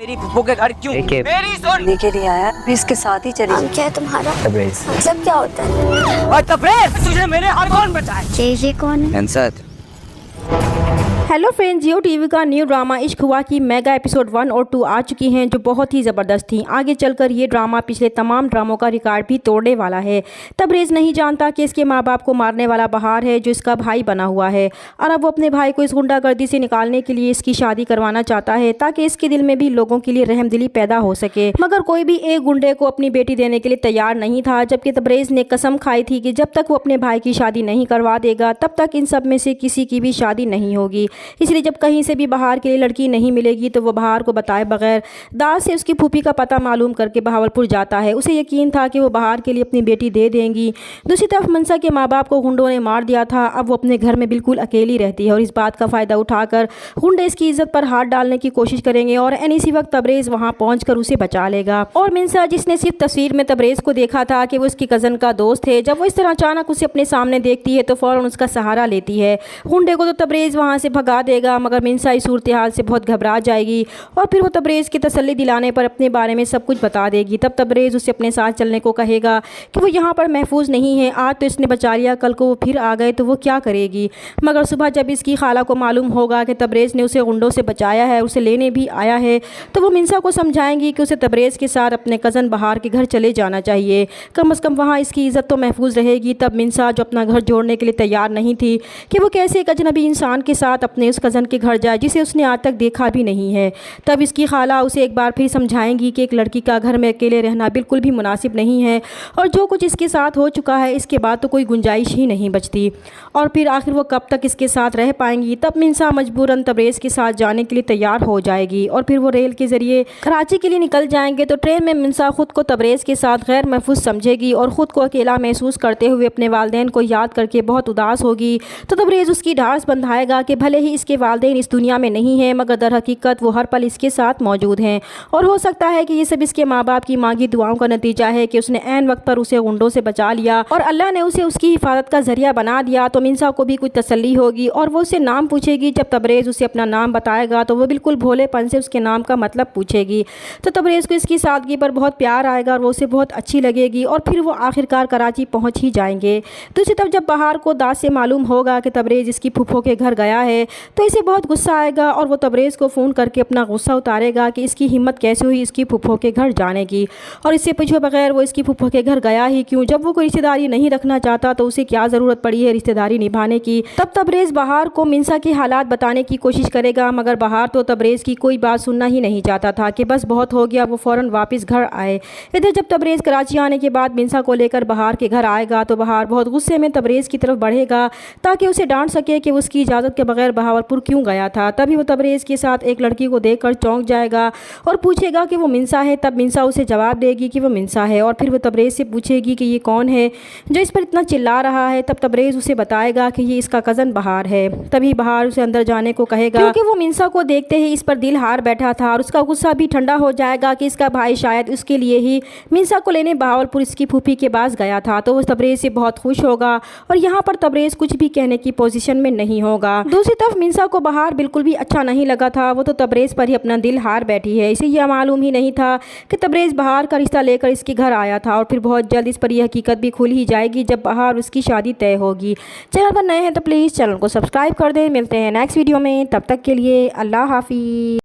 میری پھپھو کے گھر کیوں میری سننے کے لیے آیا بھی اس کے ساتھ ہی چلی کیا ہے تمہارا مطلب کیا ہوتا ہے؟ اور تبریز تجھے میرے ہر کون بتائے یہ کون ہے؟ انسد hello friends, Geo T V کا نیو ڈرامہ عشق ہوا کی میگا ایپیسوڈ 1 اور 2 آ چکی ہیں جو بہت ہی زبردست تھیں۔ آگے چل کر یہ ڈرامہ پچھلے تمام ڈراموں کا ریکارڈ بھی توڑنے والا ہے۔ تبریز نہیں جانتا کہ اس کے ماں باپ کو مارنے والا بہار ہے جو اس کا بھائی بنا ہوا ہے، اور اب وہ اپنے بھائی کو اس غنڈہ گردی سے نکالنے کے لیے اس کی شادی کروانا چاہتا ہے تاکہ اس کے دل میں بھی لوگوں کے لیے رحم دلی پیدا ہو سکے، مگر کوئی بھی ایک گنڈے کو اپنی بیٹی دینے کے لیے تیار نہیں تھا، جبکہ تبریز نے قسم کھائی تھی کہ جب تک وہ اپنے بھائی کی شادی نہیں کروا دے گا تب تک ان سب میں سے کسی کی بھی شادی نہیں ہوگی۔ اس لیے جب کہیں سے بھی بہار کے لیے لڑکی نہیں ملے گی تو وہ بہار کو بتائے بغیر داس سے اس کی پھوپھی کا پتہ معلوم کر کے بہاولپور جاتا ہے۔ اسے یقین تھا کہ وہ بہار کے لیے اپنی بیٹی دے دیں گی۔ دوسری طرف منسا کے ماں باپ کو گنڈوں نے مار دیا تھا، اب وہ اپنے گھر میں بالکل اکیلی رہتی ہے، اور اس بات کا فائدہ اٹھا کر گنڈے اس کی عزت پر ہاتھ ڈالنے کی کوشش کریں گے، اور اسی وقت تبریز وہاں پہنچ کر اسے بچا لے گا۔ اور منسا جس نے صرف تصویر میں تبریز کو دیکھا تھا کہ وہ اس کی کزن کا دوست ہے، جب وہ اس طرح اچانک اسے اپنے سامنے دیکھتی ہے تو فوراً اس کا سہارا لیتی ہے۔ گنڈے کو تو تبریز وہاں سے بھگا دے گا، مگر منسا اس صورتحال سے بہت گھبرا جائے گی، اور پھر وہ تبریز کی تسلی دلانے پر اپنے بارے میں سب کچھ بتا دے گی۔ تب تبریز اسے اپنے ساتھ چلنے کو کہے گا کہ وہ یہاں پر محفوظ نہیں ہے، آج تو اس نے بچا لیا، کل کو وہ پھر آ گئے تو وہ کیا کرے گی۔ مگر صبح جب اس کی خالہ کو معلوم ہوگا کہ تبریز نے اسے غنڈوں سے بچایا ہے، اسے لینے بھی آیا ہے، تو وہ منسا کو سمجھائیں گی کہ اسے تبریز کے ساتھ اپنے کزن بہار کے گھر چلے جانا چاہیے، کم از کم وہاں اس کی عزت تو محفوظ رہے گی۔ تب منسا جو اپنا گھر چھوڑنے کے لیے تیار نہیں تھی کہ وہ کیسے ایک اجنبی انسان کے ساتھ اپنے اس کزن کے گھر جائے جسے اس نے آج تک دیکھا بھی نہیں ہے، تب اس کی خالہ اسے ایک بار پھر سمجھائیں گی کہ ایک لڑکی کا گھر میں اکیلے رہنا بالکل بھی مناسب نہیں ہے، اور جو کچھ اس کے ساتھ ہو چکا ہے اس کے بعد تو کوئی گنجائش ہی نہیں بچتی، اور پھر آخر وہ کب تک اس کے ساتھ رہ پائیں گی۔ تب منسا مجبوراً تبریز کے ساتھ جانے کے لیے تیار ہو جائے گی، اور پھر وہ ریل کے ذریعے کراچی کے لیے نکل جائیں گے۔ تو ٹرین میں منسا خود کو تبریز کے ساتھ غیر محفوظ سمجھے گی اور خود کو اکیلا محسوس کرتے ہوئے اپنے والدین کو یاد کر کے بہت اداس ہوگی۔ تو تبریز اس کی ڈھارس بندھائے گا کہ بھلے ہی اس کے والدین اس دنیا میں نہیں ہیں، مگر در حقیقت وہ ہر پل اس کے ساتھ موجود ہیں، اور ہو سکتا ہے کہ یہ سب اس کے ماں باپ کی مانگی دعاؤں کا نتیجہ ہے کہ اس نے عین وقت پر اسے غنڈوں سے بچا لیا اور اللہ نے اسے اس کی حفاظت کا ذریعہ بنا دیا۔ تو منسا کو بھی کچھ تسلی ہوگی اور وہ اسے نام پوچھے گی۔ جب تبریز اسے اپنا نام بتائے گا تو وہ بالکل بھولے پن سے اس کے نام کا مطلب پوچھے گی، تو تبریز کو اس کی سادگی پر بہت پیار آئے گا اور وہ اسے بہت اچھی لگے گی، اور پھر وہ آخرکار کراچی پہنچ ہی جائیں گے۔ دوسری طرف جب بہار کو داس سے معلوم ہوگا کہ تبریز اس کی پھوپھو کے گھر گیا ہے تو اسے بہت غصہ آئے گا، اور وہ تبریز کو فون کر کے اپنا غصہ اتارے گا کہ اس کی ہمت کیسے ہوئی اس کی پھوپھو کے گھر جانے کی، اور اس سے پوچھے بغیر وہ اس کی پھوپھو کے گھر گیا ہی کیوں، جب وہ کوئی رشتہ داری نہیں رکھنا چاہتا تو اسے کیا ضرورت پڑی ہے رشتہ داری نبھانے کی۔ تب تبریز بہار کو منسا کے حالات بتانے کی کوشش کرے گا، مگر بہار تو تبریز کی کوئی بات سننا ہی نہیں چاہتا تھا کہ بس بہت ہو گیا، وہ فوراً واپس گھر آئے۔ ادھر جب تبریز کراچی آنے کے بعد منسا کو لے کر بہار کے گھر آئے گا تو بہار بہت غصے میں تبریز کی طرف بڑھے گا تاکہ اسے ڈانٹ سکے کہ وہ اس کی اجازت کے بغیر بہاولپور کیوں گیا تھا۔ تبھی وہ تبریز کے ساتھ ایک لڑکی کو دیکھ کر چونک جائے گا اور پوچھے گا کہ وہ منسا ہے۔ تب منسا اسے جواب دے گی کہ وہ منسا ہے، اور پھر وہ تبریز سے پوچھے گی کہ یہ کون ہے جو اس پر اتنا چلا رہا ہے۔ تب تبریز اسے بتائے گا کہ یہ اس کا کزن بہار ہے۔ تبھی بہار اسے اندر جانے کو کہے گا کیونکہ وہ منسا کو دیکھتے ہی اس پر دل ہار بیٹھا تھا، اور اس کا غصہ بھی ٹھنڈا ہو جائے گا کہ اس کا بھائی شاید اس کے لیے ہی منسا کو لینے بہاولپور اس کی پھوپھی کے پاس گیا تھا۔ تو وہ تبریز سے بہت خوش ہوگا، اور یہاں پر تبریز کچھ بھی کہنے کی پوزیشن میں نہیں ہوگا۔ دوسری طرف منسا کو بہار بالکل بھی اچھا نہیں لگا تھا، وہ تو تبریز پر ہی اپنا دل ہار بیٹھی ہے۔ اسے یہ معلوم ہی نہیں تھا کہ تبریز بہار کا رشتہ لے کر اس کے گھر آیا تھا، اور پھر بہت جلد اس پر یہ حقیقت بھی کھل ہی جائے گی جب بہار اس کی شادی طے ہوگی۔ چینل پر نئے ہیں تو پلیز چینل کو سبسکرائب کر دیں۔ ملتے ہیں نیکسٹ ویڈیو میں، تب تک کے لیے اللہ حافظ۔